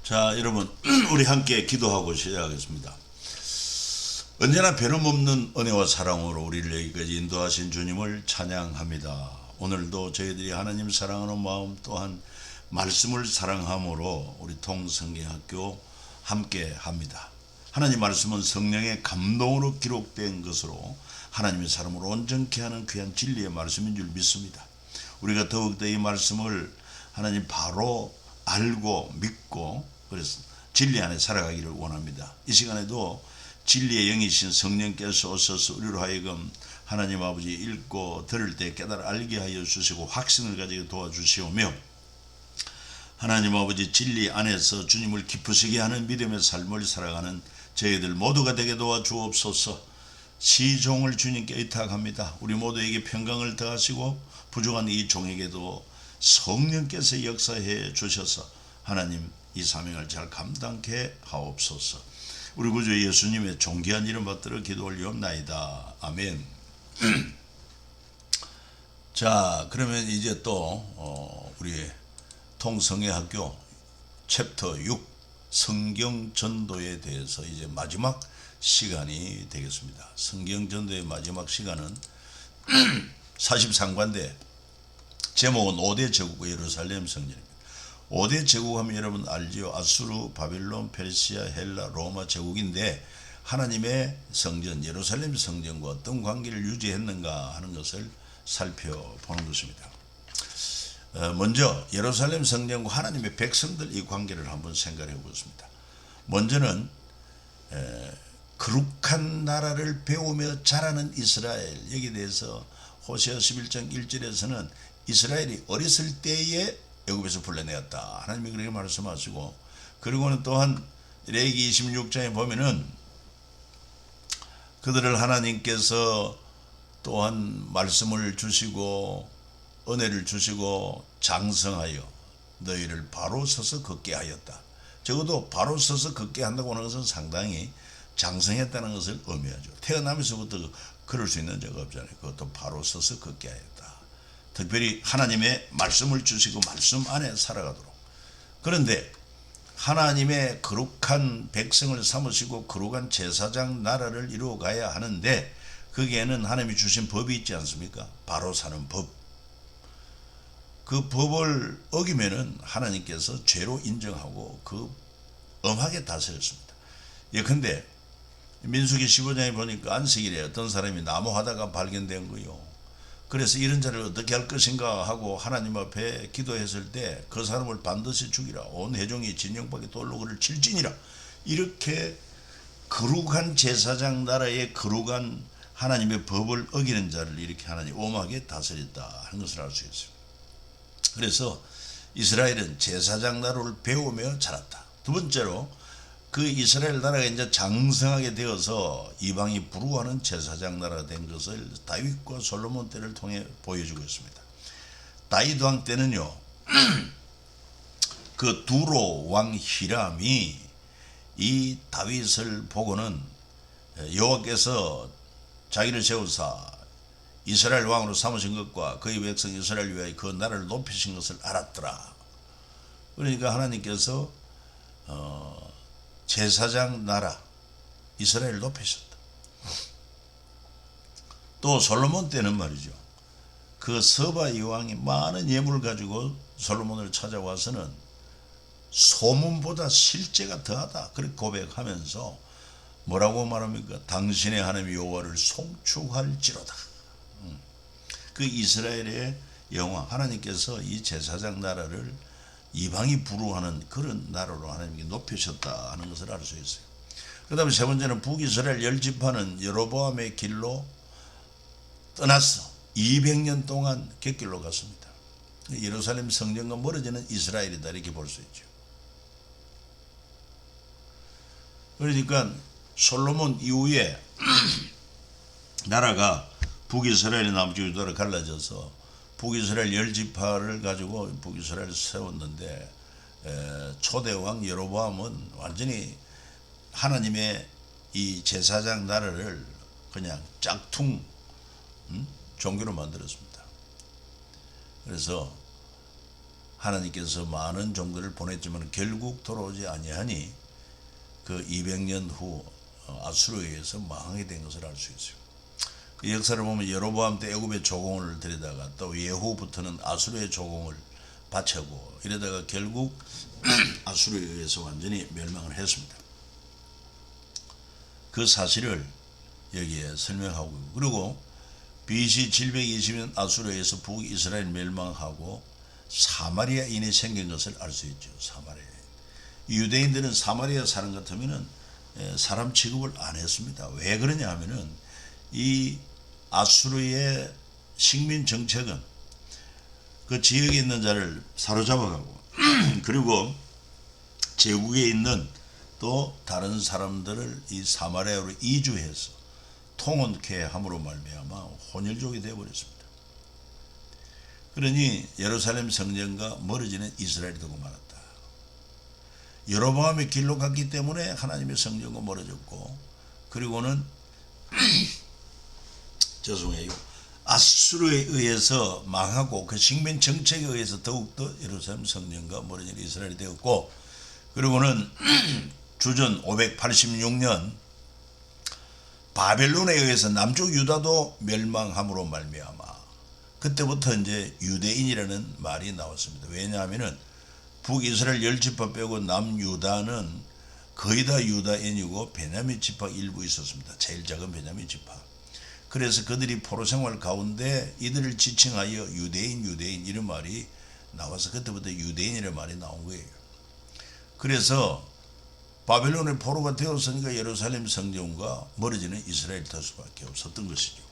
자, 여러분, 우리 함께 기도하고 시작하겠습니다. 언제나 변함없는 은혜와 사랑으로 우리를 여기까지 인도하신 주님을 찬양합니다. 오늘도 저희들이 하나님 사랑하는 마음 또한 말씀을 사랑함으로 우리 통성경학교 함께 합니다. 하나님 말씀은 성령의 감동으로 기록된 것으로 하나님의 사람을 온전케 하는 귀한 진리의 말씀인 줄 믿습니다. 우리가 더욱더 이 말씀을 하나님 바로 알고 믿고 그래서 진리 안에 살아가기를 원합니다. 이 시간에도 진리의 영이신 성령께서 오셔서 우리로 하여금 하나님 아버지 읽고 들을 때 깨달아 알게 하여 주시고 확신을 가지게 도와주시오며 하나님 아버지 진리 안에서 주님을 기쁘시게 하는 믿음의 삶을 살아가는 저희들 모두가 되게 도와주옵소서. 시종을 주님께 의탁합니다. 우리 모두에게 평강을 더하시고 부족한 이 종에게도 성령께서 역사해 주셔서 하나님 이 사명을 잘 감당케 하옵소서. 우리 구주 예수님의 존귀한 이름 받들어 기도 올리옵나이다. 아멘. 자, 그러면 이제 또 우리 통성애학교 챕터 6 성경 전도에 대해서 이제 마지막 시간이 되겠습니다. 성경 전도의 마지막 시간은 43관대 제목은 5대 제국 예루살렘 성전입니다. 5대 제국하면 여러분 알지요? 아수르, 바빌론, 페르시아, 헬라, 로마 제국인데 하나님의 성전 예루살렘 성전과 어떤 관계를 유지했는가 하는 것을 살펴보는 것입니다. 먼저 예루살렘 성전과 하나님의 백성들 이 관계를 한번 생각해 보겠습니다. 먼저는 거룩한 나라를 배우며 자라는 이스라엘, 여기에 대해서 호세아 11장 1절에서는 이스라엘이 어렸을 때에 애굽에서 불러내었다. 하나님이 그렇게 말씀하시고, 그리고는 또한 레위기 26장에 보면은 그들을 하나님께서 또한 말씀을 주시고 은혜를 주시고 장성하여 너희를 바로 서서 걷게 하였다. 적어도 바로 서서 걷게 한다고 하는 것은 상당히 장성했다는 것을 의미하죠. 태어나면서부터 그럴 수 있는 적 없잖아요. 그것도 바로 서서 걷게 하였다. 특별히 하나님의 말씀을 주시고 말씀 안에 살아가도록. 그런데 하나님의 거룩한 백성을 삼으시고 거룩한 제사장 나라를 이루어가야 하는데 거기에는 하나님이 주신 법이 있지 않습니까? 바로 사는 법. 그 법을 어기면은 하나님께서 죄로 인정하고 그 엄하게 다스렸습니다. 예컨대 민수기 15장에 보니까 안식일에 어떤 사람이 나무하다가 발견된 거요. 그래서 이런 자를 어떻게 할 것인가 하고 하나님 앞에 기도했을 때 그 사람을 반드시 죽이라. 온 회중이 진영밖에 돌로 그를 칠지니라. 이렇게 거룩한 제사장 나라의 거룩한 하나님의 법을 어기는 자를 이렇게 하나님 엄하게 다스렸다 하는 것을 알 수 있어요. 그래서 이스라엘은 제사장 나라를 배우며 자랐다. 두 번째로 그 이스라엘 나라가 이제 장성하게 되어서 이방이 부러워하는 제사장 나라가 된 것을 다윗과 솔로몬 때를 통해 보여주고 있습니다. 다윗 왕 때는요, 그 두로 왕 히람이 이 다윗을 보고는 여호와께서 자기를 세우사 이스라엘 왕으로 삼으신 것과 그의 백성 이스라엘 위하여 그 나라를 높이신 것을 알았더라. 그러니까 하나님께서 제사장 나라 이스라엘을 높이셨다. 또 솔로몬 때는 말이죠, 그 서바 여왕이 많은 예물을 가지고 솔로몬을 찾아와서는 소문보다 실제가 더하다 그렇게 고백하면서 뭐라고 말합니까? 당신의 하나님 여호와를 송축할지로다. 그 이스라엘의 영광, 하나님께서 이 제사장 나라를 이방이 부러워하는 그런 나라로 하나님께 높이셨다 하는 것을 알 수 있어요. 그 다음에 세 번째는 북이스라엘 10지파는 여로보암의 길로 떠났어. 200년 동안 객길로 갔습니다. 예루살렘 성전과 멀어지는 이스라엘이다 이렇게 볼 수 있죠. 그러니까 솔로몬 이후에 나라가 북이스라엘이 남쪽 유다로 갈라져서 북이스라엘 10지파를 가지고 북이스라엘을 세웠는데 초대왕 여로보암은 완전히 하나님의 이 제사장 나라를 그냥 짝퉁 종교로 만들었습니다. 그래서 하나님께서 많은 종들을 보냈지만 결국 돌아오지 아니하니 그 200년 후 아수르에 의해서 망하게 된 것을 알 수 있어요. 그 역사를 보면 여로보암 때 애굽의 조공을 들여다가 또 예후부터는 아수르의 조공을 바쳐고 이러다가 결국 아수르에 의해서 완전히 멸망을 했습니다. 그 사실을 여기에 설명하고, 그리고 BC 720년 아수르에서 북이스라엘 멸망하고 사마리아인이 생긴 것을 알 수 있죠. 사마리아. 유대인들은 사마리아 사람 같으면은 사람 취급을 안 했습니다. 왜 그러냐 하면은 이 아수르의 식민 정책은 그 지역에 있는 자를 사로잡아가고 그리고 제국에 있는 또 다른 사람들을 이 사마리아로 이주해서 통혼케 함으로 말미암아 혼혈족이 되어버렸습니다. 그러니 예루살렘 성전과 멀어지는 이스라엘이 되고 말았다. 여로보암의 길로 갔기 때문에 하나님의 성전과 멀어졌고, 그리고는 죄송해요, 아수르에 의해서 망하고 그 식민 정책에 의해서 더욱더 예루살렘 성전과 멀어진 이스라엘이 되었고, 그리고는 주전 586년 바벨론에 의해서 남쪽 유다도 멸망함으로 말미암아 그때부터 이제 유대인이라는 말이 나왔습니다. 왜냐하면은 북이스라엘 10지파 빼고 남유다는 거의 다 유다인이고 베냐민 지파 일부 있었습니다. 제일 작은 베냐민 지파. 그래서 그들이 포로 생활 가운데 이들을 지칭하여 유대인 이런 말이 나와서 그때부터 유대인이라는 말이 나온 거예요. 그래서 바벨론의 포로가 되었으니까 예루살렘 성전과 멀어지는 이스라엘 될 수밖에 없었던 것이죠.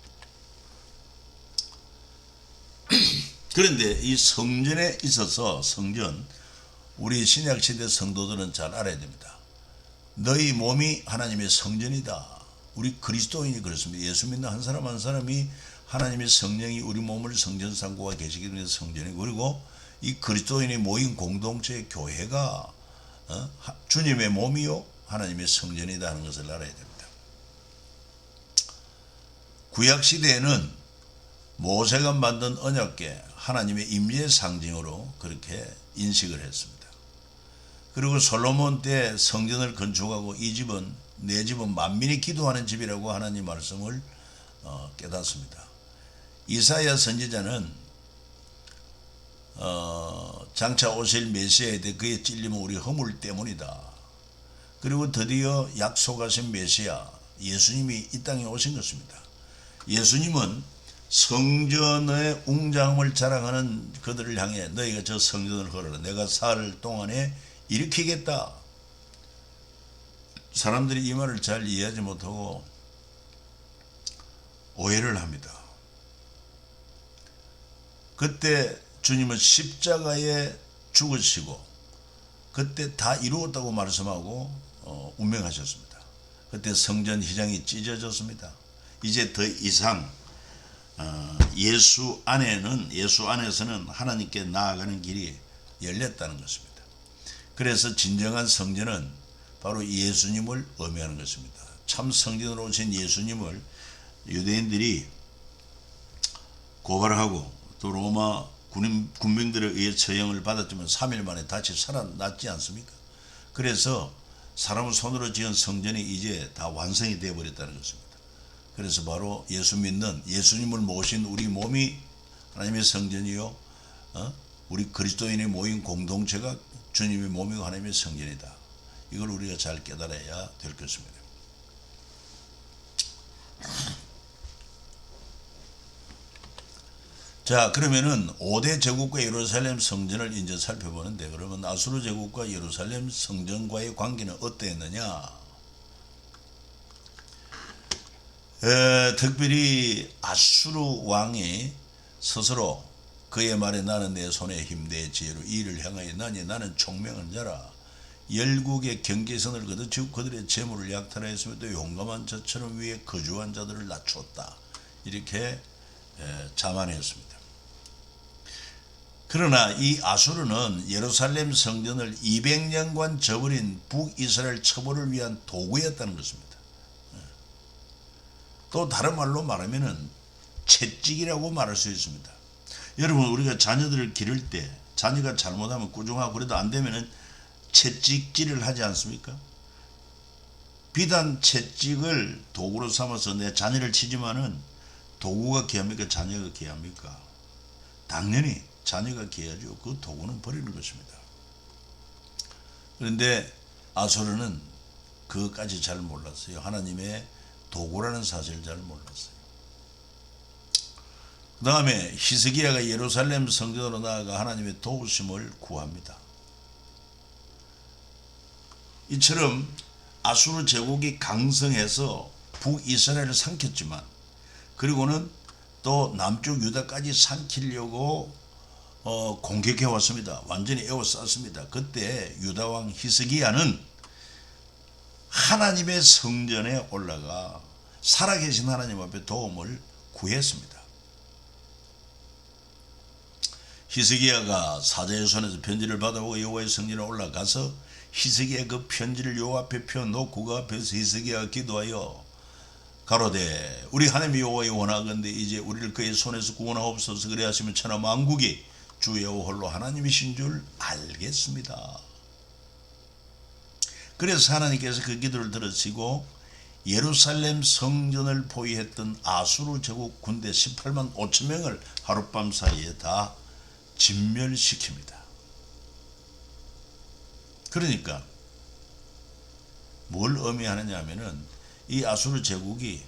그런데 이 성전에 있어서 성전, 우리 신약시대 성도들은 잘 알아야 됩니다. 너희 몸이 하나님의 성전이다. 우리 그리스도인이 그렇습니다. 예수 믿는 한 사람 한 사람이 하나님의 성령이 우리 몸을 성전 삼고가 계시기 때문에 성전이고, 그리고 이 그리스도인이 모인 공동체의 교회가 주님의 몸이요 하나님의 성전이다 하는 것을 알아야 됩니다. 구약시대에는 모세가 만든 언약궤, 하나님의 임재의 상징으로 그렇게 인식을 했습니다. 그리고 솔로몬 때 성전을 건축하고 이 집은 내 집은 만민이 기도하는 집이라고 하나님 말씀을 깨닫습니다. 이사야 선지자는 장차 오실 메시아에 대해 그의 찔림은 우리 허물 때문이다. 그리고 드디어 약속하신 메시아 예수님이 이 땅에 오신 것입니다. 예수님은 성전의 웅장함을 자랑하는 그들을 향해 너희가 저 성전을 걸어라. 내가 사흘 동안에 일으키겠다. 사람들이 이 말을 잘 이해하지 못하고 오해를 합니다. 그때 주님은 십자가에 죽으시고 그때 다 이루었다고 말씀하고 운명하셨습니다. 그때 성전 휘장이 찢어졌습니다. 이제 더 이상 예수 안에서는 하나님께 나아가는 길이 열렸다는 것입니다. 그래서 진정한 성전은 바로 예수님을 의미하는 것입니다. 참 성전으로 오신 예수님을 유대인들이 고발하고 또 로마 군병들에 의해 처형을 받았지만 3일 만에 다시 살아났지 않습니까? 그래서 사람의 손으로 지은 성전이 이제 다 완성이 되어버렸다는 것입니다. 그래서 바로 예수 믿는 예수님을 모신 우리 몸이 하나님의 성전이요, 우리 그리스도인의 모인 공동체가 주님의 몸이고 하나님의 성전이다. 이걸 우리가 잘 깨달아야 될 것입니다. 자, 그러면은 5대 제국과 예루살렘 성전을 이제 살펴보는데, 그러면 아수르 제국과 예루살렘 성전과의 관계는 어떠했느냐? 특별히 아수르 왕이 스스로 그의 말에 나는 내 손에 힘 내 지혜로 이 일을 행하여 나는 총명한 자라. 열국의 경계선을 걷어치고 그들의 재물을 약탈하였으며 또 용감한 저처럼 위에 거주한 자들을 낮추었다. 이렇게 자만했습니다. 그러나 이 아수르는 예루살렘 성전을 200년간 저버린 북이스라엘 처벌을 위한 도구였다는 것입니다. 또 다른 말로 말하면은 채찍이라고 말할 수 있습니다. 여러분, 우리가 자녀들을 기를 때 자녀가 잘못하면 꾸중하고 그래도 안 되면은 채찍질을 하지 않습니까? 비단 채찍을 도구로 삼아서 내 자녀를 치지만은 도구가 귀합니까? 자녀가 귀합니까? 당연히 자녀가 귀하죠. 그 도구는 버리는 것입니다. 그런데 아소르는 그것까지 잘 몰랐어요. 하나님의 도구라는 사실을 잘 몰랐어요. 그 다음에 히스기야가 예루살렘 성전으로 나아가 하나님의 도우심을 구합니다. 이처럼 아수르 제국이 강성해서 북이스라엘을 삼켰지만 그리고는 또 남쪽 유다까지 삼키려고 공격해 왔습니다. 완전히 에워쌌습니다. 그때 유다왕 히스기야는 하나님의 성전에 올라가 살아계신 하나님 앞에 도움을 구했습니다. 히스기야가 사자의 손에서 편지를 받아보고 여호와의 성전에 올라가서 히스기야 그 편지를 여호와 앞에 펴놓고 그 앞에서 히스기야가 기도하여 가로되 우리 하나님 여호와의 원하건대 이제 우리를 그의 손에서 구원하옵소서. 그래 하시면 천하 만국이 주 여호와 홀로 하나님이신 줄 알겠습니다. 그래서 하나님께서 그 기도를 들으시고 예루살렘 성전을 포위했던 아수르 제국 군대 18만 5천 명을 하룻밤 사이에 다 진멸시킵니다. 그러니까 뭘 의미하느냐 하면은 이 아수르 제국이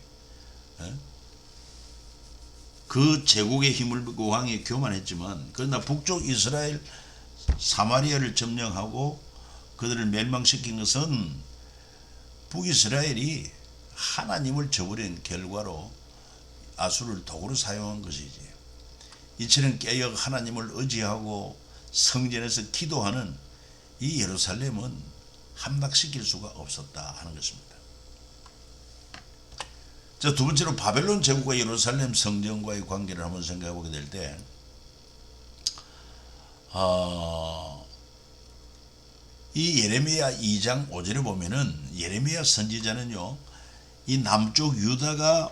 그 제국의 힘을 믿고 왕이 교만했지만 그러나 북쪽 이스라엘 사마리아를 점령하고 그들을 멸망시킨 것은 북이스라엘이 하나님을 저버린 결과로 아수르를 도구로 사용한 것이지. 이처럼 깨어 하나님을 의지하고 성전에서 기도하는 이 예루살렘은 함락시킬 수가 없었다 하는 것입니다. 자, 두 번째로 바벨론 제국과 예루살렘 성전과의 관계를 한번 생각해 보게 될 때 이 예레미야 2장 5절에 보면은 예레미야 선지자는요 이 남쪽 유다가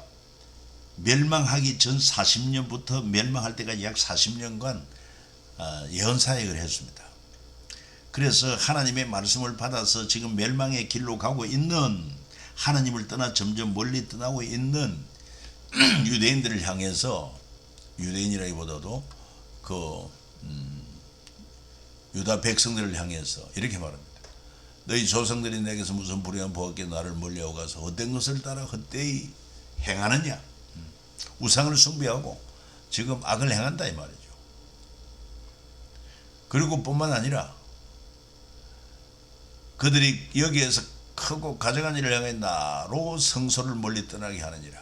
멸망하기 전 40년부터 멸망할 때까지 약 40년간 예언 사역을 했습니다. 그래서 하나님의 말씀을 받아서 지금 멸망의 길로 가고 있는 하나님을 떠나 점점 멀리 떠나고 있는 유대인들을 향해서 유대인이라기보다도 유다 백성들을 향해서 이렇게 말합니다. 너희 조상들이 내게서 무슨 불의한 보았기에 나를 멀리하고 가서 헛된 것을 따라 헛되이 행하느냐. 우상을 숭배하고 지금 악을 행한다 이 말이죠. 그리고 뿐만 아니라 그들이 여기에서 크고 가증한 일을 향해 나로 성소를 멀리 떠나게 하느니라.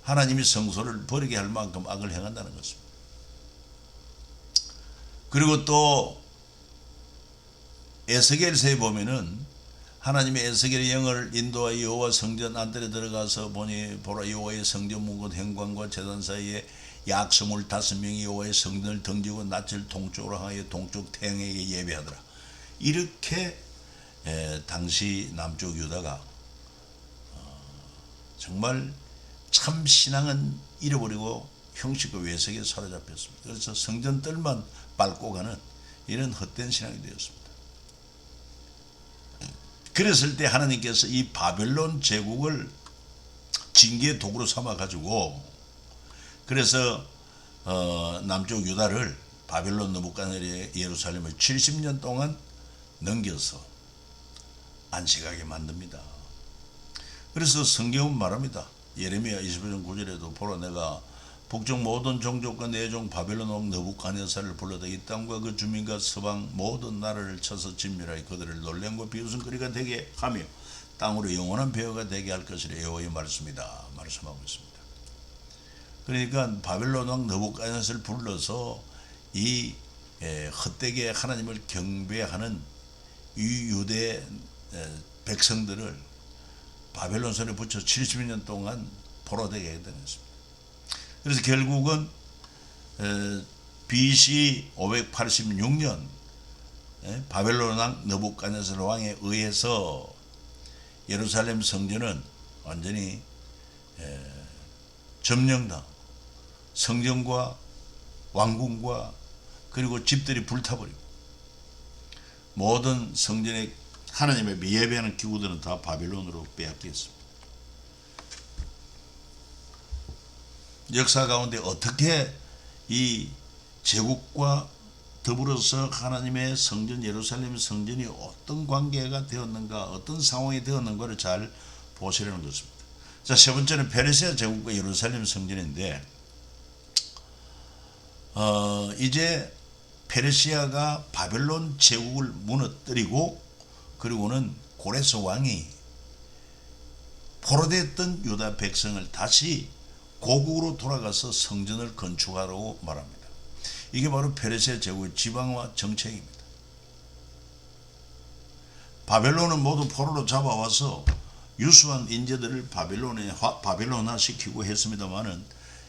하나님이 성소를 버리게 할 만큼 악을 행한다는 것입니다. 그리고 또 에스겔서에 보면은 하나님의 에스겔의 영을 인도하여 여호와 성전 안뜰에 들어가서 보니 보라 여호와의 성전 문곧 행관과 제단 사이에 약 25명이 여호와의 성전을 등지고 낯을 동쪽으로 향하여 동쪽 태양에게 예배하더라. 이렇게 당시 남쪽 유다가 정말 참 신앙은 잃어버리고 형식과 외색에 사로잡혔습니다. 그래서 성전 뜰만 밟고 가는 이런 헛된 신앙이 되었습니다. 그랬을 때 하나님께서 이 바벨론 제국을 징계의 도구로 삼아 가지고 그래서 남쪽 유다를 바벨론 느부갓네살의 예루살렘을 70년 동안 넘겨서 안식하게 만듭니다. 그래서 성경은 말합니다. 예레미야 25장 9절에도 보라 내가 북쪽 모든 종족과 내종 바벨론 왕 느부갓네살을 불러다 이 땅과 그 주민과 서방 모든 나라를 쳐서 진멸하여 그들을 놀램과 비웃음거리가 되게 하며 땅으로 영원한 배후가 되게 할 것이라 여호와의 말씀이다 말씀하고 있습니다. 그러니까 바벨론 왕 느부갓네살을 불러서 이 헛되게 하나님을 경배하는 이 유대 백성들을 바벨론 손에 붙여 70년 동안 포로되게 되는 것입니다. 그래서 결국은 BC 586년 바벨론 왕 느부갓네살 왕에 의해서 예루살렘 성전은 완전히 점령당 성전과 왕궁과 그리고 집들이 불타버리고 모든 성전에 하나님의 예배하는 기구들은 다 바빌론으로 빼앗겼습니다. 역사 가운데 어떻게 이 제국과 더불어서 하나님의 성전 예루살렘 성전이 어떤 관계가 되었는가, 어떤 상황이 되었는가를 잘 보시려는 것입니다. 자, 세 번째는 페르시아 제국과 예루살렘 성전인데 이제 페르시아가 바벨론 제국을 무너뜨리고 그리고는 고레스 왕이 포로됐던 유다 백성을 다시 고국으로 돌아가서 성전을 건축하라고 말합니다. 이게 바로 페르시아 제국의 지방화 정책입니다. 바벨론은 모두 포로로 잡아와서 유수한 인재들을 바벨론화 시키고 했습니다마는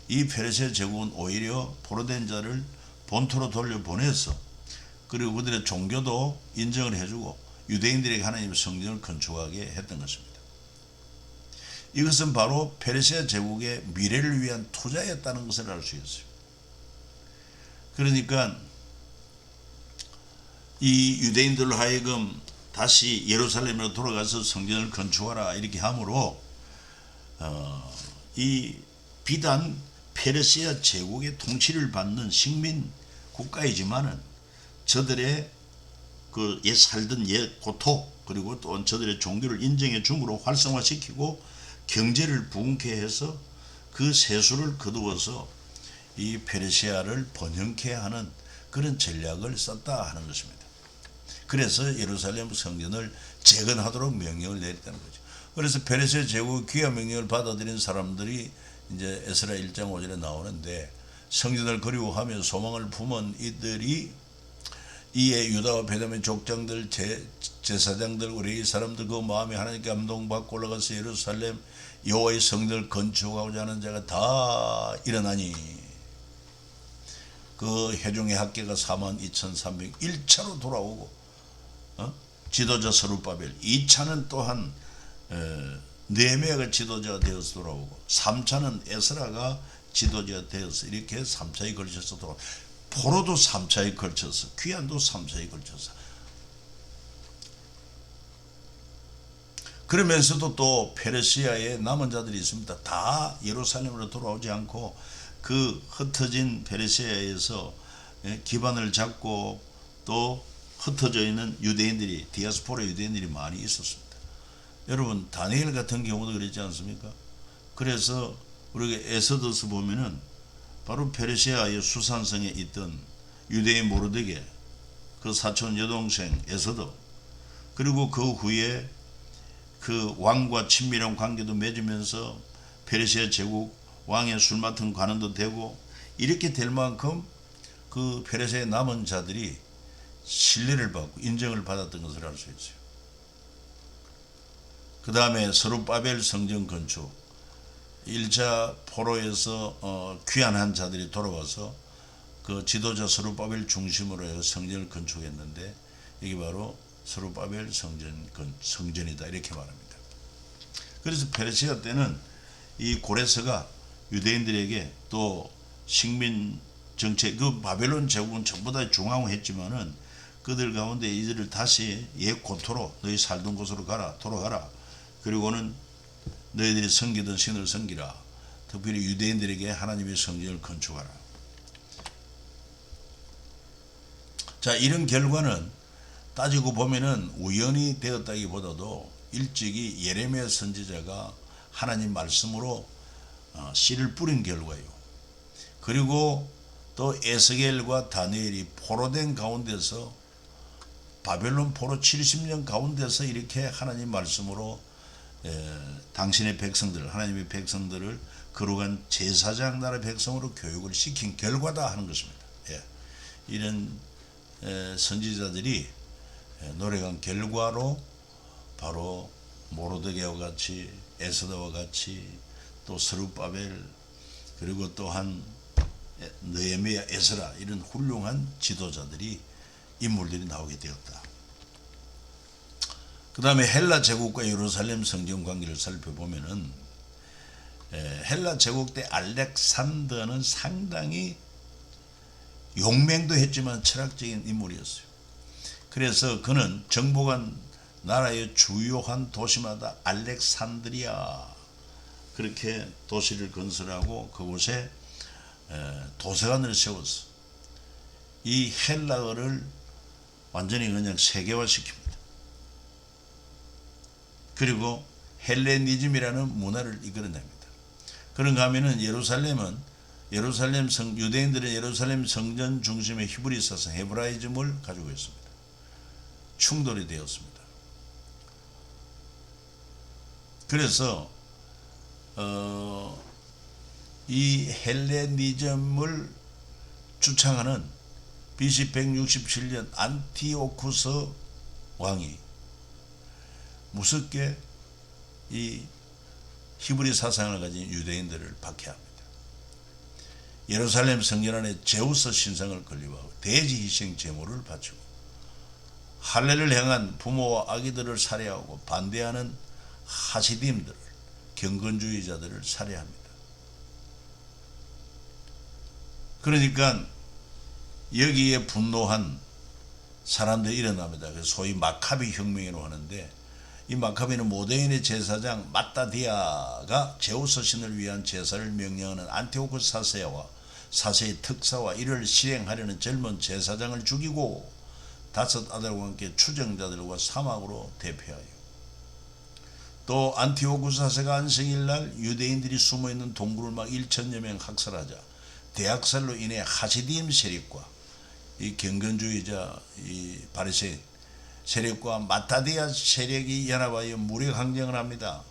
이 페르시아 제국은 오히려 포로된 자를 본토로 돌려보내서 그리고 그들의 종교도 인정을 해주고 유대인들에게 하나님의 성전을 건축하게 했던 것입니다. 이것은 바로 페르시아 제국의 미래를 위한 투자였다는 것을 알 수 있어요. 그러니까 이 유대인들로 하여금 다시 예루살렘으로 돌아가서 성전을 건축하라 이렇게 함으로 이 비단 페르시아 제국의 통치를 받는 식민 국가이지만은 저들의 그 옛 살던 옛 고토 그리고 또 저들의 종교를 인정해 줌으로 활성화시키고 경제를 부흥케 해서 그 세수를 거두어서 이 페르시아를 번영케 하는 그런 전략을 썼다 하는 것입니다. 그래서 예루살렘 성전을 재건하도록 명령을 내렸다는 거죠. 그래서 페르시아 제국 귀화 명령을 받아들인 사람들이 이제 에스라 1장 5절에 나오는데 성전을 그리워하며 소망을 품은 이들이 이에 유다와 베냐민 족장들 제사장들 우리 사람들 그 마음에 하나님께 감동받고 올라가서 예루살렘 여호와의 성전을 건축하고자 하는 자가 다 일어나니 그 회중의 합계가 42,301차로 돌아오고 지도자 스룹바벨 2차는 또한 느헤미야가 지도자가 되어서 돌아오고 3차는 에스라가 지도자가 되어서 이렇게 3차에 걸쳐서 돌아오고 포로도 3차에 걸쳐서 귀환도 3차에 걸쳐서 그러면서도 또 페르시아에 남은 자들이 있습니다. 다 예루살렘으로 돌아오지 않고 그 흩어진 페르시아에서 기반을 잡고 또 흩어져 있는 유대인들이 디아스포라 유대인들이 많이 있었습니다. 여러분 다니엘 같은 경우도 그랬지 않습니까? 그래서 우리가 에스더서 보면은 바로 페르시아의 수산성에 있던 유대인 모르드게 그 사촌 여동생 에스더 그리고 그 후에 그 왕과 친밀한 관계도 맺으면서 페르시아 제국 왕의 술 맡은 관원도 되고 이렇게 될 만큼 그 페르시아의 남은 자들이 신뢰를 받고 인정을 받았던 것을 알 수 있어요. 그 다음에 스룹바벨 성전 건축 1차 포로에서 귀환한 자들이 돌아와서 그 지도자 스룹바벨 중심으로 해서 성전을 건축했는데 이게 바로 스룹바벨 성전이다 이렇게 말합니다. 그래서 페르시아 때는 이 고레스가 유대인들에게 또 식민 정책 그 바벨론 제국은 전부 다 중앙화했지만은 그들 가운데 이들을 다시 옛 고토로 너희 살던 곳으로 돌아가라. 그리고는 너희들이 섬기던 신을 섬기라. 특별히 유대인들에게 하나님의 성전을 건축하라. 자, 이런 결과는 따지고 보면은 우연히 되었다기보다도 일찍이 예레미야 선지자가 하나님 말씀으로 씨를 뿌린 결과예요. 그리고 또 에스겔과 다니엘이 포로된 가운데서 바벨론 포로 70년 가운데서 이렇게 하나님 말씀으로 당신의 백성들 하나님의 백성들을 거룩한 제사장 나라 백성으로 교육을 시킨 결과다 하는 것입니다. 이런 선지자들이 노력한 결과로 바로 모르드게와 같이 에스더와 같이 또 스룹바벨 그리고 또한 느헤미야 에스라 이런 훌륭한 지도자들이 인물들이 나오게 되었다. 그 다음에 헬라 제국과 예루살렘 성전 관계를 살펴보면은 헬라 제국 때 알렉산더는 상당히 용맹도 했지만 철학적인 인물이었어요. 그래서 그는 정복한 나라의 주요한 도시마다 알렉산드리아 그렇게 도시를 건설하고 그곳에 도서관을 세웠어. 이 헬라어를 완전히 그냥 세계화시킵니다. 그리고 헬레니즘이라는 문화를 이끌어냅니다. 그런가 하면은 유대인들은 예루살렘 성전 중심의 히브리 사상 헤브라이즘을 가지고 있습니다. 충돌이 되었습니다. 그래서 이 헬레니즘을 주창하는 BC 167년 안티오쿠스 왕이 무섭게 이 히브리 사상을 가진 유대인들을 박해합니다. 예루살렘 성전 안에 제우스 신상을 건립하고 돼지 희생 제물을 바치고 할례를 행한 부모와 아기들을 살해하고 반대하는 하시딤들을 경건주의자들을 살해합니다. 그러니까 여기에 분노한 사람들이 일어납니다. 소위 마카비 혁명이라고 하는데 이 마카비는 모데인의 제사장 마따디아가 제우스 신을 위한 제사를 명령하는 안티오쿠스 사세의 특사와 이를 실행하려는 젊은 제사장을 죽이고 5 아들과 함께 추정자들과 사막으로 대표하여 또 안티오쿠스 사세가 안식일날 유대인들이 숨어있는 동굴을 막 1,000여 명 학살하자 대학살로 인해 하시딤 세력과 이 경건주의자 이 바리새인 세력과 마타디아 세력이 연합하여 무력 항쟁을 합니다.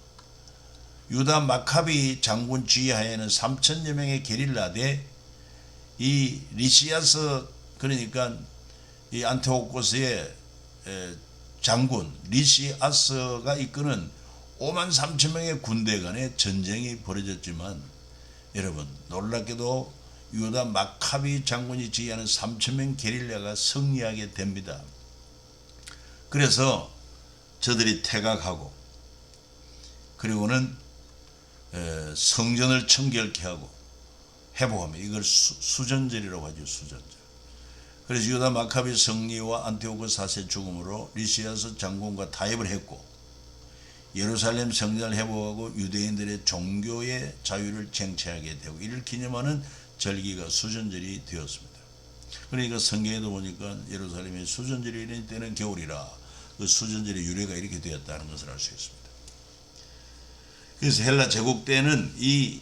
유다 마카비 장군 지휘하에는 3,000여 명의 게릴라대 이 리시아스 그러니까 이 안티오코스의 장군 리시아스가 이끄는 53,000명의 군대 간의 전쟁이 벌어졌지만 여러분 놀랍게도 유다 마카비 장군이 지휘하는 3,000명 게릴라가 승리하게 됩니다. 그래서 저들이 퇴각하고 그리고는 성전을 청결케 하고 회복합니다. 이걸 수전절이라고 하죠. 수전절. 그래서 유다 마카비 승리와 안티오쿠스 4세 죽음으로 리시아스 장군과 타협을 했고 예루살렘 성전을 회복하고 유대인들의 종교의 자유를 쟁취하게 되고 이를 기념하는 절기가 수전절이 되었습니다. 그러니까 성경에도 보니까 예루살렘의 수전절이 있는 때는 겨울이라 그 수전절의 유래가 이렇게 되었다는 것을 알 수 있습니다. 그래서 헬라 제국 때는 이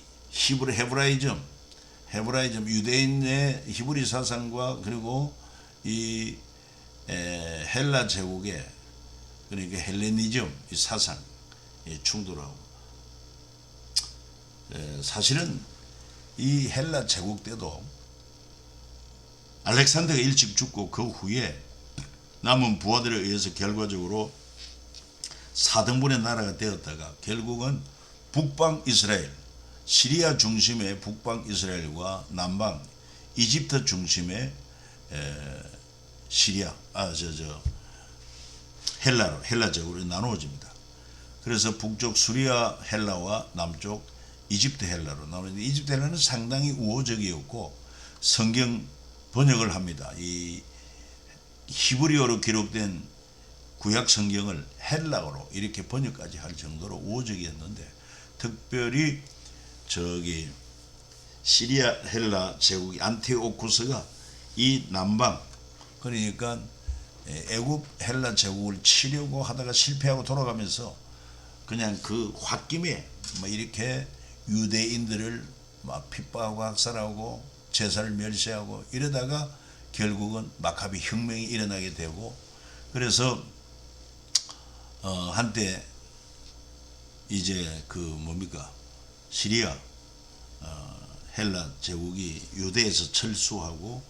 헤브라이즘 유대인의 히브리 사상과 그리고 이 헬라 제국의 그러니까 헬레니즘 이 사상 충돌하고 사실은 이 헬라 제국 때도 알렉산더가 일찍 죽고 그 후에 남은 부하들에 의해서 결과적으로 4등분의 나라가 되었다가 결국은 북방 이스라엘 시리아 중심의 북방 이스라엘과 남방 이집트 중심의 헬라 제국으로 나누어집니다. 그래서 북쪽 수리아 헬라와 남쪽 이집트 헬라로 나누는데 이집트 헬라는 상당히 우호적이었고 성경 번역을 합니다. 이 히브리어로 기록된 구약 성경을 헬라어로 이렇게 번역까지 할 정도로 우호적이었는데 특별히 저기 시리아 헬라 제국이 안티오쿠스가 이 남방 그러니까 애굽 헬라 제국을 치려고 하다가 실패하고 돌아가면서 그냥 그 홧김에 뭐 이렇게 유대인들을 막 핍박하고 학살하고 제사를 멸시하고 이러다가 결국은 마카비 혁명이 일어나게 되고 그래서 한때 이제 그 뭡니까 시리아 헬라 제국이 유대에서 철수하고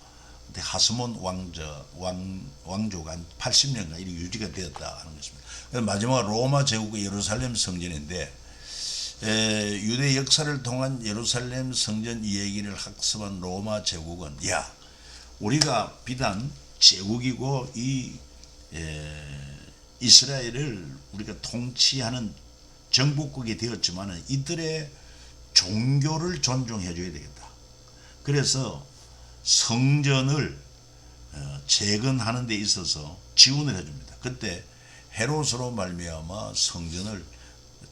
하스몬 왕조가 한 80년간 이렇게 유지가 되었다 하는 것입니다. 마지막 로마 제국의 예루살렘 성전인데 유대 역사를 통한 예루살렘 성전 이야기를 학습한 로마 제국은 우리가 비단 제국이고 이 이스라엘을 우리가 통치하는 정복국이 되었지만 이들의 종교를 존중해 줘야 되겠다. 그래서 성전을 재건하는 데 있어서 지원을 해줍니다. 그때 헤롯으로 말미암아 성전을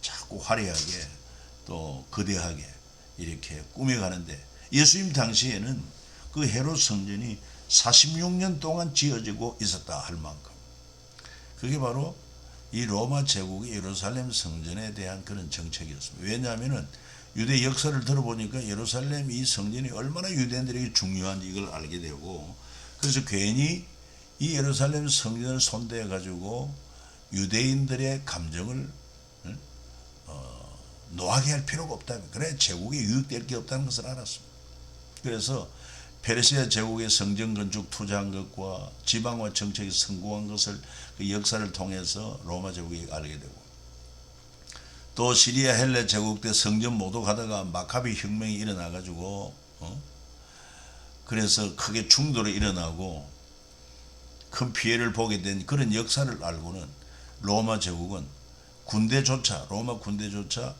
자꾸 화려하게 또 거대하게 이렇게 꾸며가는데, 예수님 당시에는 그 헤롯 성전이 46년 동안 지어지고 있었다 할 만큼, 그게 바로 이 로마 제국의 예루살렘 성전에 대한 그런 정책이었습니다. 왜냐하면 유대 역사를 들어보니까 예루살렘 이 성전이 얼마나 유대인들에게 중요한지 이걸 알게 되고, 그래서 괜히 이 예루살렘 성전을 손대어 가지고 유대인들의 감정을 노하게 할 필요가 없다. 그래 제국에 유익될 게 없다는 것을 알았습니다. 그래서 페르시아 제국의 성전 건축 투자한 것과 지방화 정책이 성공한 것을, 그 역사를 통해서 로마 제국이 알게 되고, 또 시리아 헬레 제국 때 성전 모독하다가 마카비 혁명이 일어나 가지고 그래서 크게 충돌이 일어나고 큰 피해를 보게 된 그런 역사를 알고는 로마 제국은 로마 군대조차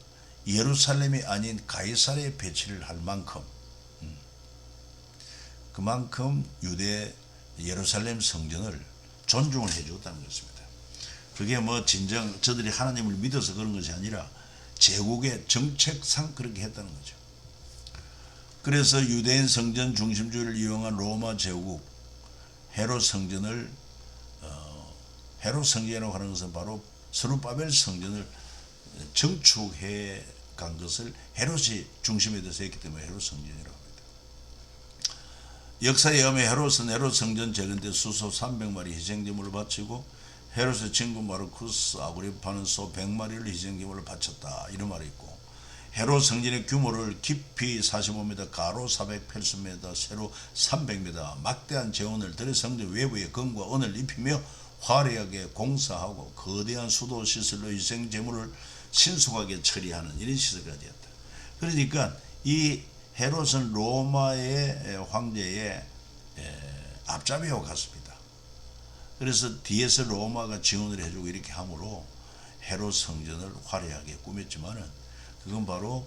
예루살렘이 아닌 가이사랴에 배치를 할 만큼, 그만큼 유대 예루살렘 성전을 존중을 해주었다는 것입니다. 그게 뭐 진정 저들이 하나님을 믿어서 그런 것이 아니라 제국의 정책상 그렇게 했다는 거죠. 그래서 유대인 성전 중심주의를 이용한 로마 제국 헤롯 성전을 헤롯 성전이라고 하는 것은 바로 스룹바벨 성전을 정축해 간 것을 헤롯이 중심에 대해서 했기 때문에 헤롯 성전이라고 합니다. 역사에 의하면 헤롯은 헤롯 성전 재건 때 수소 300마리 희생제물을 바치고 헤롯의 친구 마르쿠스 아그리파는 소 100마리를 희생제물을 바쳤다, 이런 말이 있고, 헤롯 성전의 규모를 깊이 45m, 가로 480m, 세로 300m 막대한 재원을 들여 성전 외부에 금과 은을 입히며 화려하게 공사하고 거대한 수도 시설로 희생제물을 신속하게 처리하는 이런 시설까지 했다. 그러니까 이 헤롯은 로마의 황제의 앞잡이하고 같습니다. 그래서 뒤에서 로마가 지원을 해주고 이렇게 함으로 헤롯 성전을 화려하게 꾸몄지만은, 그건 바로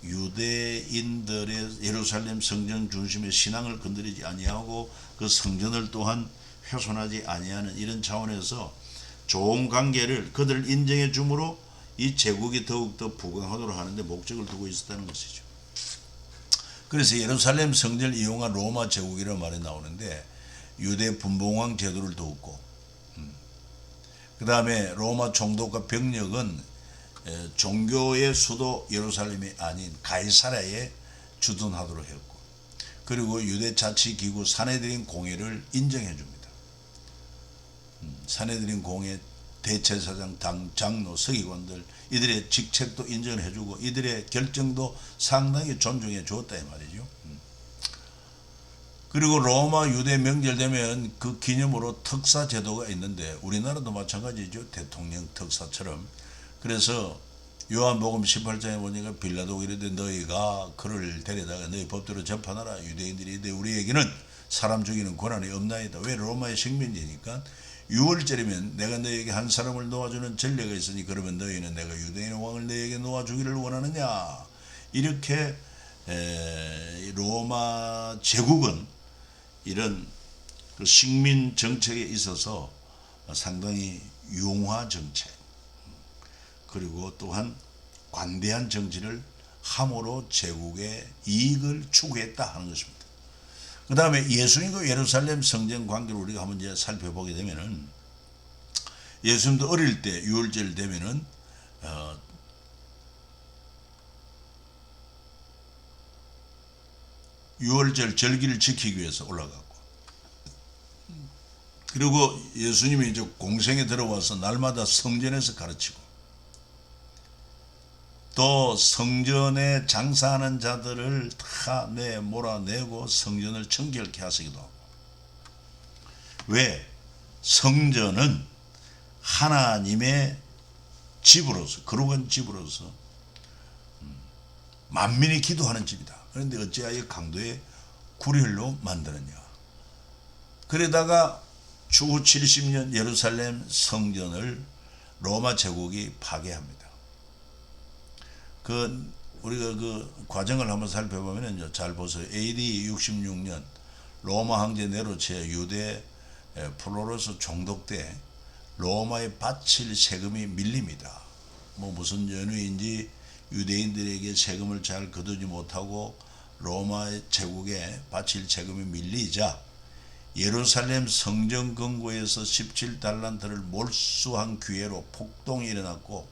유대인들의 예루살렘 성전 중심의 신앙을 건드리지 아니하고 그 성전을 또한 훼손하지 아니하는 이런 차원에서 좋은 관계를 그들 인정해 주므로 이 제국이 더욱더 부강하도록 하는데 목적을 두고 있었다는 것이죠. 그래서 예루살렘 성전을 이용한 로마 제국이라는 말이 나오는데, 유대 분봉왕 제도를 두었고, 그 다음에 로마 총독과 병력은 종교의 수도 예루살렘이 아닌 가이사랴에 주둔하도록 했고, 그리고 유대 자치기구 사내들인 공회를 인정해 줍니다. 사내들인 공회 대제사장, 장로, 서기관들 이들의 직책도 인정을 해주고 이들의 결정도 상당히 존중해 주었다 이 말이죠. 그리고 로마 유대 명절 되면 그 기념으로 특사 제도가 있는데, 우리나라도 마찬가지죠. 대통령 특사처럼. 그래서 요한복음 18장에 보니까 빌라도가 이르되 너희가 그를 데려다가 너희 법대로 재판하라. 유대인들이 이르되 우리에게는 사람 죽이는 권한이 없나이다. 왜? 로마의 식민지니까. 6월절이면 내가 너희에게 한 사람을 놓아주는 전례가 있으니 그러면 너희는 내가 유대인의 왕을 너희에게 놓아주기를 원하느냐. 이렇게 로마 제국은 이런 그 식민 정책에 있어서 상당히 융화 정책, 그리고 또한 관대한 정치를 함으로 제국의 이익을 추구했다 하는 것입니다. 그 다음에 예수님과 예루살렘 성전 관계를 우리가 한번 이제 살펴보게 되면은, 예수님도 어릴 때 6월절 되면은 유월절 절기를 지키기 위해서 올라갔고, 그리고 예수님이 이제 공생에 들어와서 날마다 성전에서 가르치고, 또 성전에 장사하는 자들을 다 몰아내고 성전을 청결케 하시기도 하고. 왜? 성전은 하나님의 집으로서, 거룩한 집으로서 만민이 기도하는 집이다. 그런데 어찌하여 강도의 구릴로 만드느냐. 그러다가 주 70년 예루살렘 성전을 로마 제국이 파괴합니다. 우리가 그 과정을 한번 살펴보면요, 잘 보세요. AD 66년 로마 황제 네로체 유대 플로로스 총독 때 로마에 바칠 세금이 밀립니다. 뭐 무슨 연유인지 유대인들에게 세금을 잘 거두지 못하고 로마 제국에 바칠 세금이 밀리자 예루살렘 성전 건고에서 17달란트를 몰수한 기회로 폭동이 일어났고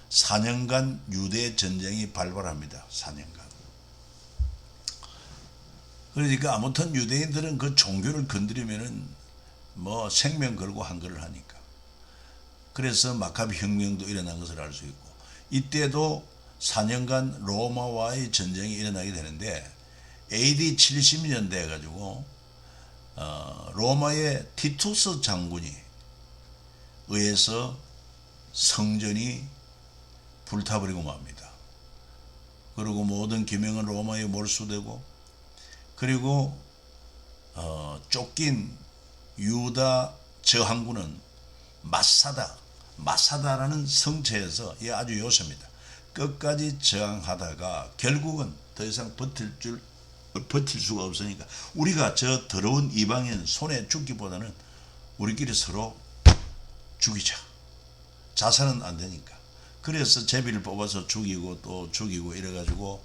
4년간 유대 전쟁이 발발합니다. 4년간. 그러니까 아무튼 유대인들은 그 종교를 건드리면은 뭐 생명 걸고 한 거를 하니까. 그래서 마카비 혁명도 일어난 것을 알 수 있고, 이때도 4년간 로마와의 전쟁이 일어나게 되는데 AD 70년대 해가지고 로마의 티투스 장군이 의해서 성전이 불타버리고 맙니다. 그리고 모든 기명은 로마에 몰수되고, 그리고 쫓긴 유다 저항군은 마사다라는 성체에서, 이 아주 요새입니다. 끝까지 저항하다가 결국은 더 이상 버틸 수가 없으니까 우리가 저 더러운 이방인 손에 죽기보다는 우리끼리 서로 죽이자. 자살은 안 되니까. 그래서 제비를 뽑아서 죽이고 또 죽이고 이래가지고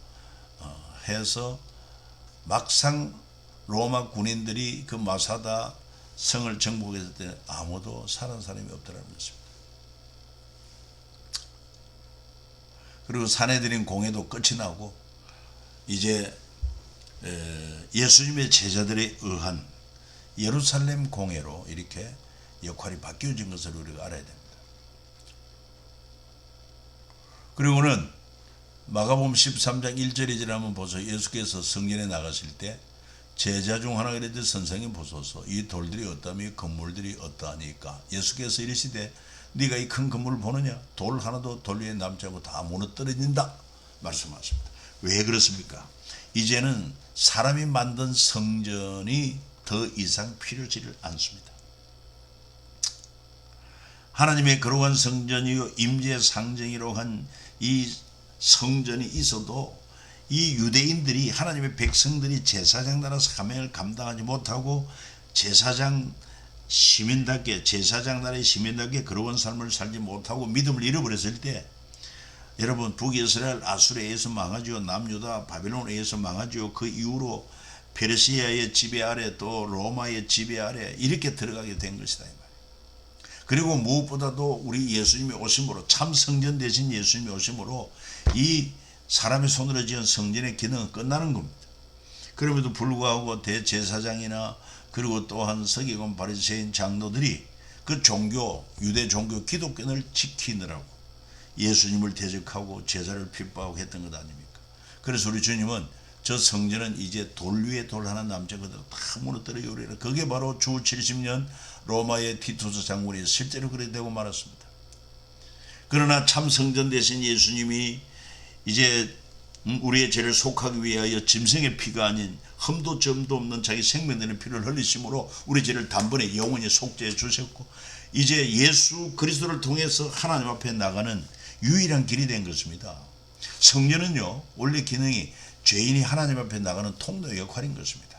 해서 막상 로마 군인들이 그 마사다 성을 정복했을 때 아무도 살아난 사람이 없더라는 것입니다. 그리고 사내들인 공회도 끝이 나고 이제 예수님의 제자들에 의한 예루살렘 공회로 이렇게 역할이 바뀌어진 것을 우리가 알아야 됩니다. 그리고는 마가복음 13장 1절에 한번 보세요. 예수께서 성전에 나가실 때 제자 중 하나가 이르되 선생님 보소서, 이 돌들이 어떠하며 이 건물들이 어떠하니까. 예수께서 이르시되 네가 이 큰 건물을 보느냐? 돌 하나도 돌 위에 남지 않고 다 무너뜨려진다 말씀하십니다. 왜 그렇습니까? 이제는 사람이 만든 성전이 더 이상 필요지를 않습니다. 하나님의 거룩한 성전이요 임재의 상징이라고 한 이 성전이 있어도 이 유대인들이, 하나님의 백성들이 제사장 나라서 사명을 감당하지 못하고 제사장 나라의 시민답게 거룩한 삶을 살지 못하고 믿음을 잃어버렸을 때, 여러분 북이스라엘 아수르에 의해서 망하지요. 남유다 바빌론에 의해서 망하지요. 그 이후로 페르시아의 지배 아래 또 로마의 지배 아래 이렇게 들어가게 된 것이다. 그리고 무엇보다도 우리 예수님이 오심으로, 참 성전 대신 예수님이 오심으로 이 사람의 손으로 지은 성전의 기능은 끝나는 겁니다. 그럼에도 불구하고 대제사장이나 그리고 또한 서기관 바리새인 장로들이 그 종교, 유대 종교 기독교를 지키느라고 예수님을 대적하고 제자를 핍박하고 했던 것 아닙니까? 그래서 우리 주님은 저 성전은 이제 돌 위에 돌 하나 남지 않거든 다 무너뜨려 오리라. 그게 바로 주 70년 로마의 티투스 장군이 실제로 그래 되고 말았습니다. 그러나 참 성전 대신 예수님이 이제 우리의 죄를 속하기 위하여 짐승의 피가 아닌 흠도 점도 없는 자기 생명되는 피를 흘리심으로 우리 죄를 단번에 영원히 속죄해 주셨고, 이제 예수 그리스도를 통해서 하나님 앞에 나가는 유일한 길이 된 것입니다. 성전은요 원래 기능이 죄인이 하나님 앞에 나가는 통로 역할인 것입니다.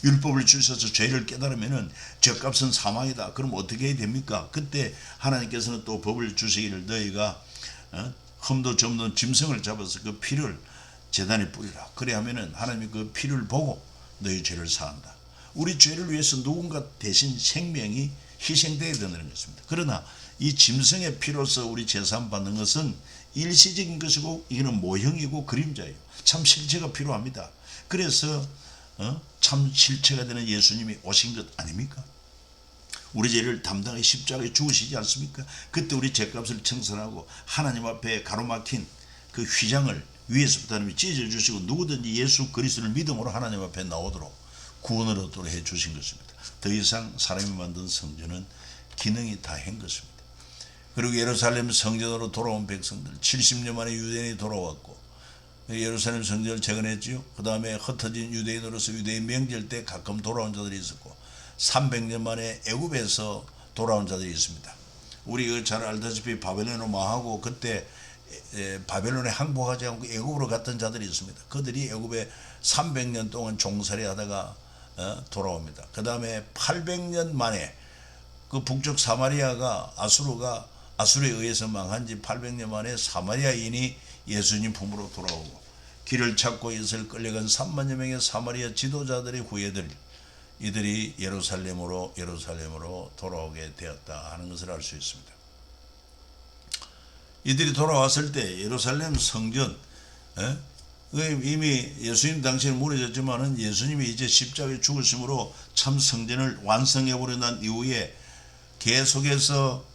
율법을 주셔서 죄를 깨달으면은 죗값은 사망이다. 그럼 어떻게 해야 됩니까? 그때 하나님께서는 또 법을 주시기를 너희가 흠도 점도 짐승을 잡아서 그 피를 제단에 뿌리라. 그래 하면은 하나님이 그 피를 보고 너희 죄를 사한다. 우리 죄를 위해서 누군가 대신 생명이 희생되어야 되는 것입니다. 그러나 이 짐승의 피로서 우리 제사함 받는 것은 일시적인 것이고 이거는 모형이고 그림자예요. 참 실체가 필요합니다. 그래서 참 실체가 되는 예수님이 오신 것 아닙니까? 우리 죄를 담당해 십자가에 죽으시지 않습니까? 그때 우리 죄값을 청산하고 하나님 앞에 가로막힌 그 휘장을 위에서부터 하나님이 찢어주시고 누구든지 예수 그리스도를 믿음으로 하나님 앞에 나오도록 구원을 얻도록 해주신 것입니다. 더 이상 사람이 만든 성전은 기능이 다 한 것입니다. 그리고 예루살렘 성전으로 돌아온 백성들 70년 만에 유대인이 돌아왔고 예루살렘 성전을 재건했지요. 그 다음에 흩어진 유대인으로서 유대인 명절 때 가끔 돌아온 자들이 있었고 300년 만에 애굽에서 돌아온 자들이 있습니다. 우리가 잘 알다시피 바벨론으로 망하고 그때 바벨론에 항복하지 않고 애굽으로 갔던 자들이 있습니다. 그들이 애굽에 300년 동안 종살이 하다가 돌아옵니다. 그 다음에 800년 만에 그 북쪽 사마리아가 아수르에 의해서 망한 지 800년 만에 사마리아인이 예수님 품으로 돌아오고, 길을 찾고 이슬 끌려간 3만여 명의 사마리아 지도자들의 후예들, 이들이 예루살렘으로 돌아오게 되었다 하는 것을 알 수 있습니다. 이들이 돌아왔을 때 예루살렘 성전, 이미 예수님 당시에는 무너졌지만은 예수님이 이제 십자가에 죽으심으로 참 성전을 완성해 버려 난 이후에 계속해서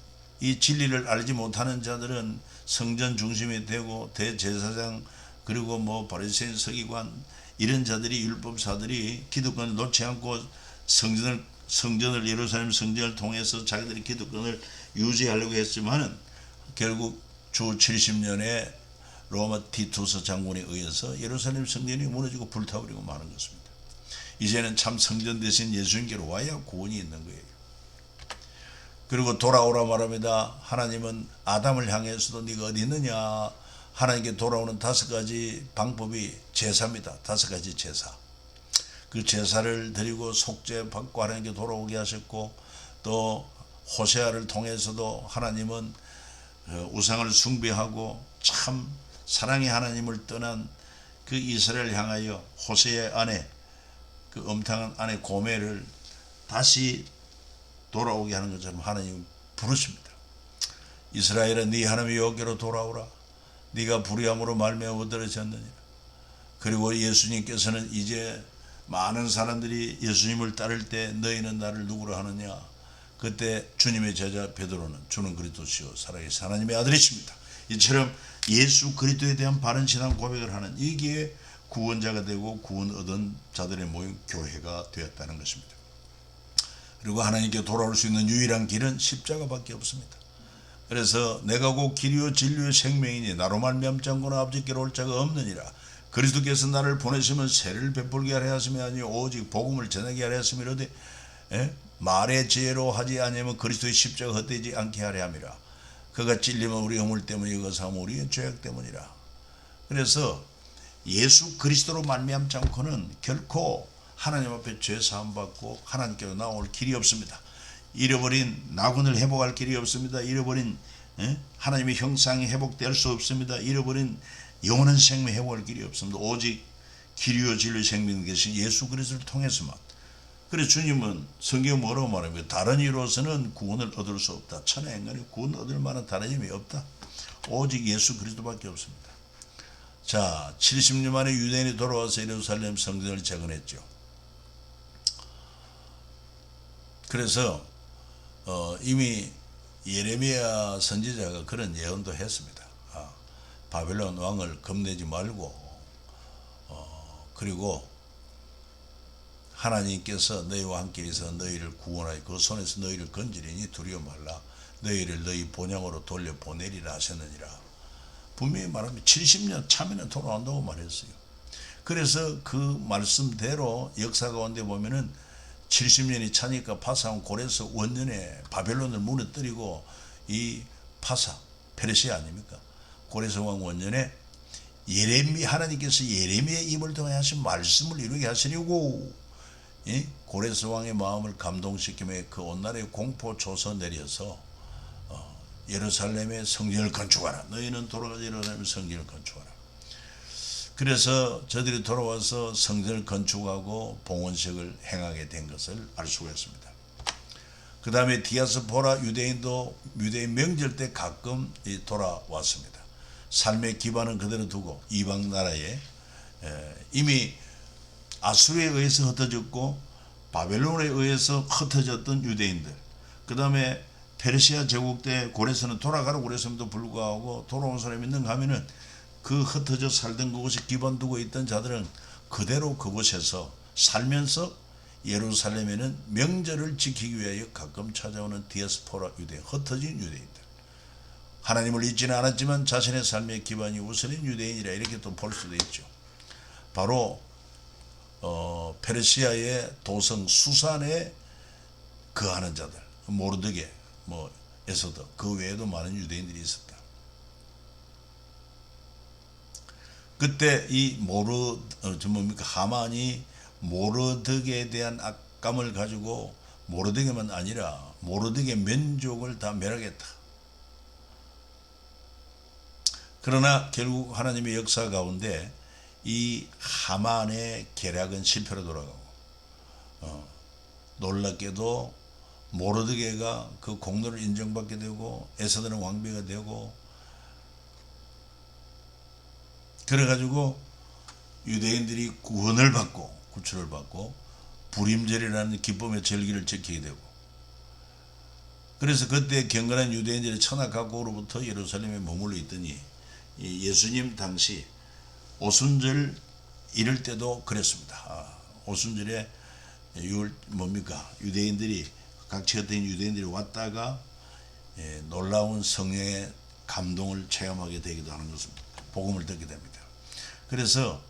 이 진리를 알지 못하는 자들은 성전 중심이 되고, 대제사장 그리고 바리새인 서기관 이런 자들이, 율법사들이 기득권을 놓지 않고 성전을 예루살렘 성전을 통해서 자기들이 기득권을 유지하려고 했지만은 결국 주 70년에 로마 티투스 장군에 의해서 예루살렘 성전이 무너지고 불타버리고 마는 것입니다. 이제는 참 성전 대신 예수님께로 와야 구원이 있는 거예요. 그리고 돌아오라 말합니다. 하나님은 아담을 향해서도 네가 어디 있느냐, 하나님께 돌아오는 5가지 방법이 제사입니다. 5가지 제사. 그 제사를 드리고 속죄 받고 하나님께 돌아오게 하셨고, 또 호세아를 통해서도 하나님은 우상을 숭배하고 참 사랑의 하나님을 떠난 그 이스라엘을 향하여 호세아의 아내, 그 엄탕한 아내 고멜을 다시 돌아오게 하는 것처럼 하나님 부르십니다. 이스라엘아, 네 하나님 여호와께로 돌아오라. 네가 불의함으로 말미암아 얻어졌느니라. 그리고 예수님께서는 이제 많은 사람들이 예수님을 따를 때 너희는 나를 누구로 하느냐, 그때 주님의 제자 베드로는 주는 그리스도시요 살아계신 하나님의 아들이십니다. 이처럼 예수 그리스도에 대한 바른 신앙 고백을 하는, 이게 구원자가 되고 구원 얻은 자들의 모임 교회가 되었다는 것입니다. 그리고 하나님께 돌아올 수 있는 유일한 길은 십자가밖에 없습니다. 그래서 내가 곧 길이요 진리요 생명이니 나로 말미암지 않고는 아버지께로 올 자가 없느니라. 그리스도께서 나를 보내시면 세를 베풀게 하려 하심이 아니요 오직 복음을 전하게 하려 하심이로되 말의 지혜로 하지 아니하면 그리스도의 십자가 헛되지 않게 하려 함이라. 그가 찔리면 우리 허물 때문에, 이것은 우리의 죄악 때문이라. 그래서 예수 그리스도로 말미암지 않고는 결코 하나님 앞에 죄 사함 받고 하나님께로 나올 길이 없습니다. 잃어버린 낙원을 회복할 길이 없습니다. 잃어버린 하나님의 형상이 회복될 수 없습니다. 잃어버린 영원한 생명 회복할 길이 없습니다. 오직 길이요 진리요 생명이 계신 예수 그리스도를 통해서만. 그래서 주님은 성경에 뭐라고 말합니까? 다른 이로서는 구원을 얻을 수 없다. 천하 인간이 구원 얻을 만한 다른 힘이 없다. 오직 예수 그리스도밖에 없습니다. 자, 70년 만에 유대인이 돌아와서 예루살렘 성전을 재건했죠. 그래서 이미 예레미야 선지자가 그런 예언도 했습니다. 바벨론 왕을 겁내지 말고, 그리고 하나님께서 너희와 함께 있어 너희를 구원하여 그 손에서 너희를 건지리니 두려워 말라. 너희를 너희 본향으로 돌려보내리라 하셨느니라. 분명히 말하면 70년 차면에 돌아온다고 말했어요. 그래서 그 말씀대로 역사 가운데 보면은 70년이 차니까 파사온 고레스 원년에 바벨론을 무너뜨리고, 이 파사 페르시아 아닙니까? 고레스 왕 원년에 하나님께서 예레미야의 입을 통해 하신 말씀을 이루게 하시려고 고레스 왕의 마음을 감동시키며 그 온날에 공포조서 내려서 예루살렘의 성전을 건축하라. 너희는 돌아가서 예루살렘 성전을 건축하라. 그래서 저들이 돌아와서 성전을 건축하고 봉헌식을 행하게 된 것을 알 수가 있습니다. 그 다음에 디아스포라 유대인 명절 때 가끔 돌아왔습니다. 삶의 기반은 그대로 두고 이방 나라에 이미 아수르에 의해서 흩어졌고 바벨론에 의해서 흩어졌던 유대인들, 그 다음에 페르시아 제국 때 고레스는 돌아가라고 그랬음에도 불구하고 돌아온 사람이 있는가 하면은 그 흩어져 살던 그곳에 기반 두고 있던 자들은 그대로 그곳에서 살면서 예루살렘에는 명절을 지키기 위하여 가끔 찾아오는 디아스포라 유대인, 흩어진 유대인들, 하나님을 잊지는 않았지만 자신의 삶의 기반이 우선인 유대인이라 이렇게 또 볼 수도 있죠. 바로 페르시아의 도성 수산에 거하는 자들, 모르드게, 에서도 그 외에도 많은 유대인들이 있었다. 그때 이 하만이 모르드게 대한 악감을 가지고 모르드게만 아니라 모르드게 민족을 다 멸하겠다. 그러나 결국 하나님의 역사 가운데 이 하만의 계략은 실패로 돌아가고 놀랍게도 모르드게가 그 공로를 인정받게 되고 에스더는 왕비가 되고 그래가지고 유대인들이 구원을 받고 구출을 받고 불임절이라는 기쁨의 절기를 지키게 되고 그래서 그때 경건한 유대인들이 천하각국으로부터 예루살렘에 머물러 있더니 예수님 당시 오순절 이럴 때도 그랬습니다. 오순절에 뭡니까? 유대인들이 각처에 있는 유대인들이 왔다가 놀라운 성령의 감동을 체험하게 되기도 하는 것입니다. 복음을 듣게 됩니다. 그래서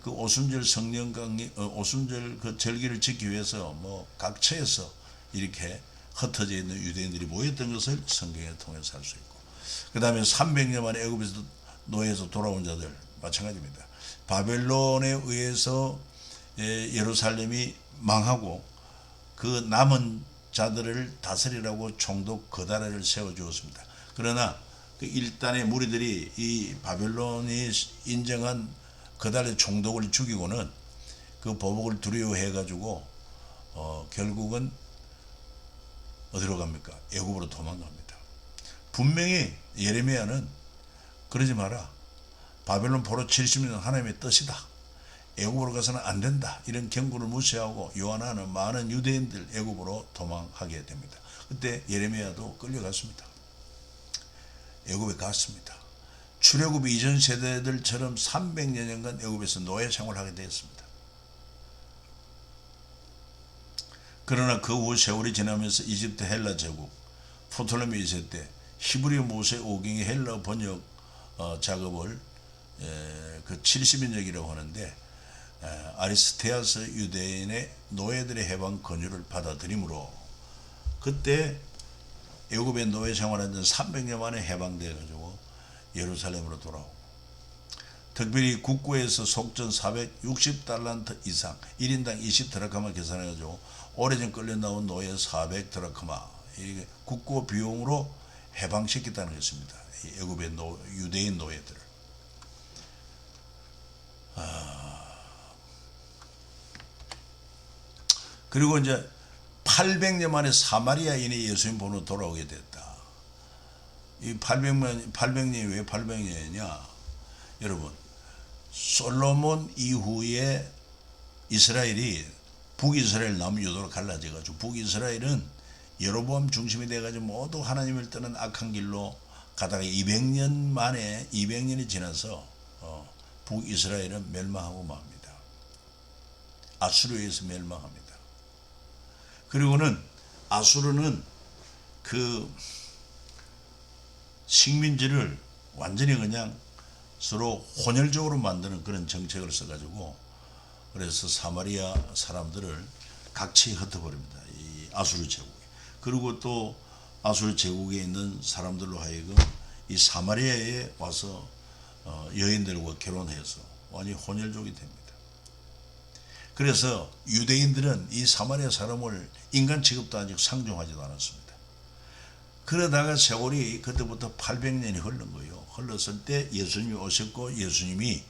그 오순절 성령 강의, 오순절 그 절기를 지키기 위해서 뭐 각처에서 이렇게 흩어져 있는 유대인들이 모였던 것을 성경에 통해서 알 수 있고, 그 다음에 300년 만에 애굽에서 노예에서 돌아온 자들 마찬가지입니다. 바벨론에 의해서 예루살렘이 망하고 그 남은 자들을 다스리라고 총독 그다라를 세워주었습니다. 그러나 그 일단의 무리들이 이 바벨론이 인정한 그달의 총독을 죽이고는 그 보복을 두려워해 가지고 결국은 어디로 갑니까? 애굽으로 도망갑니다. 분명히 예레미야는 그러지 마라, 바벨론 포로 70년 하나님의 뜻이다, 애굽으로 가서는 안 된다, 이런 경고를 무시하고 요한하는 많은 유대인들 애굽으로 도망하게 됩니다. 그때 예레미야도 끌려갔습니다. 애굽에 갔습니다. 출애굽 이전 세대들처럼 300여 년간 애굽에서 노예 생활하게 되었습니다. 그러나 그 후 세월이 지나면서 이집트 헬라 제국 프톨레미 2세 때 히브리 모세 오경의 헬라 번역 작업을 그 70인역이라고 하는데 아리스테아스 유대인의 노예들의 해방 권유를 받아들이므로 그때 애굽의 노예 생활한 300년 만에 해방되어 가지고 예루살렘으로 돌아오고, 특별히 국고에서 속전 460달란트 이상 1인당 20드라크마 계산해 가지고 오래전 끌려 나온 노예 400드라크마 이게 국고 비용으로 해방시켰다는 것입니다. 애굽의 유대인 노예들을. 그리고 이제 800년 만에 사마리아인이 예수님 보러 돌아오게 됐다. 이 800년이 왜 800년이냐? 여러분, 솔로몬 이후에 이스라엘이 북이스라엘 남유도로 갈라져 가지고 북이스라엘은 여로보암 중심이 돼 가지고 모두 하나님을 떠난 악한 길로 가다가 200년이 지나서 북이스라엘은 멸망하고 맙니다. 아수르에 의해서 멸망합니다. 그리고는 아수르는 그 식민지를 완전히 그냥 서로 혼혈적으로 만드는 그런 정책을 써가지고 그래서 사마리아 사람들을 각처에 흩어버립니다. 이 아수르 제국에. 그리고 또 아수르 제국에 있는 사람들로 하여금 이 사마리아에 와서 여인들과 결혼해서 완전히 혼혈족이 됩니다. 그래서 유대인들은 이 사마리아 사람을 인간 취급도 아직 상종하지도 않았습니다. 그러다가 세월이 그때부터 800년이 흐른 거예요. 흘렀을 때 예수님이 오셨고 예수님이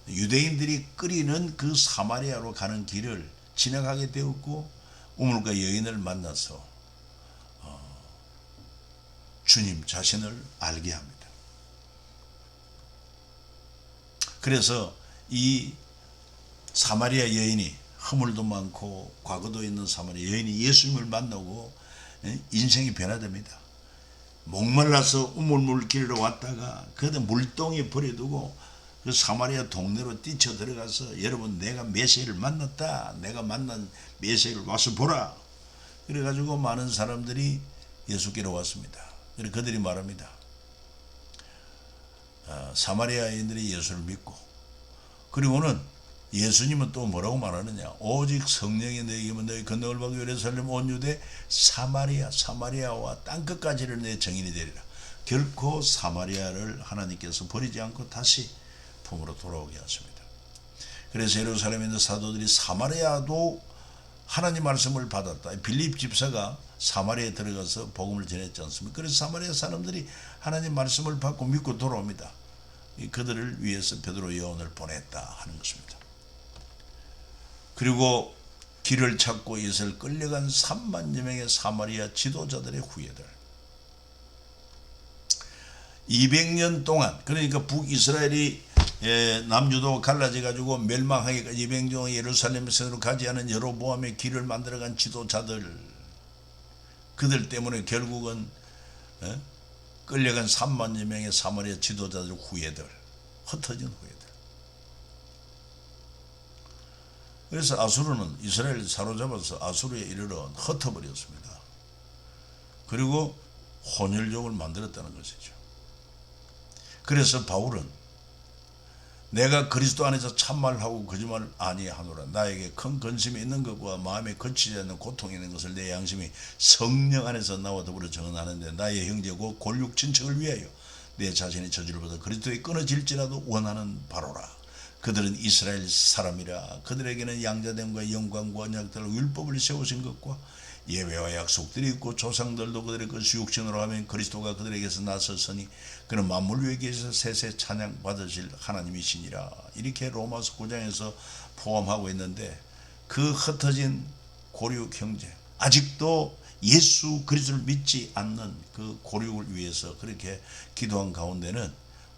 유대인들이 끓이는 그 사마리아로 가는 길을 지나가게 되었고 우물가 여인을 만나서 주님 자신을 알게 합니다. 그래서 이 사마리아 여인이 허물도 많고 과거도 있는 사마리아 여인이 예수님을 만나고 인생이 변화됩니다. 목말라서 우물물길로 왔다가 그때 물동에 버려두고 그 사마리아 동네로 뛰쳐 들어가서 여러분 내가 메시아를 만났다, 내가 만난 메시아를 와서 보라. 그래가지고 많은 사람들이 예수께로 왔습니다. 그래서 그들이 말합니다. 사마리아인들이 예수를 믿고, 그리고는 예수님은 또 뭐라고 말하느냐? 오직 성령이 너희에게만 너희 건너를 받고 예루살렘 온 유대 사마리아와 땅끝까지를 내 정인이 되리라. 결코 사마리아를 하나님께서 버리지 않고 다시 품으로 돌아오게 하십니다. 그래서 예루살렘에 있는 사도들이 사마리아도 하나님 말씀을 받았다. 빌립 집사가 사마리아에 들어가서 복음을 전했지 않습니까? 그래서 사마리아 사람들이 하나님 말씀을 받고 믿고 돌아옵니다. 그들을 위해서 베드로 요한을 보냈다 하는 것입니다. 그리고 길을 찾고 이슬 끌려간 3만여 명의 사마리아 지도자들의 후예들, 200년 동안, 그러니까 북이스라엘이 남유도 갈라져 가지고 멸망하기까지 200년 동안 예루살렘에서 가지 않은 여로보암의 길을 만들어간 지도자들, 그들 때문에 결국은 끌려간 3만여 명의 사마리아 지도자들 후예들, 흩어진 후예들. 그래서 아수르는 이스라엘을 사로잡아서 아수르에 이르러 흩어버렸습니다. 그리고 혼혈족을 만들었다는 것이죠. 그래서 바울은 내가 그리스도 안에서 참말하고 거짓말 아니하노라. 나에게 큰 근심이 있는 것과 마음에 거치지 않는 고통이 있는 것을 내 양심이 성령 안에서 나와 더불어 정언하는데, 나의 형제고 골육 친척을 위하여 내 자신의 저주를 받아 그리스도에 끊어질지라도 원하는 바로라. 그들은 이스라엘 사람이라. 그들에게는 양자됨과 영광과 언약들과 율법을 세우신 것과 예배와 약속들이 있고 조상들도 그들의 것이 육신으로 하면 그리스도가 그들에게서 나섰으니 그는 만물 위에 계셔서 세세 찬양 받으실 하나님이시니라. 이렇게 로마서 9장에서 포함하고 있는데, 그 흩어진 고륙 형제, 아직도 예수 그리스도를 믿지 않는 그 고륙을 위해서 그렇게 기도한 가운데는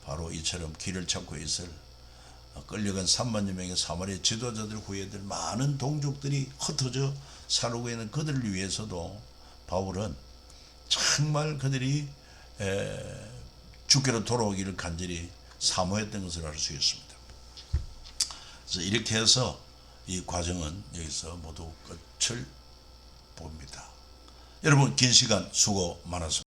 바로 이처럼 길을 찾고 있을 끌려간 3만여 명의 사마리아 지도자들 후예들, 많은 동족들이 흩어져 살고 있는 그들을 위해서도 바울은 정말 그들이 주께로 돌아오기를 간절히 사모했던 것을 알 수 있습니다. 그래서 이렇게 해서 이 과정은 여기서 모두 끝을 봅니다. 여러분, 긴 시간 수고 많았습니다.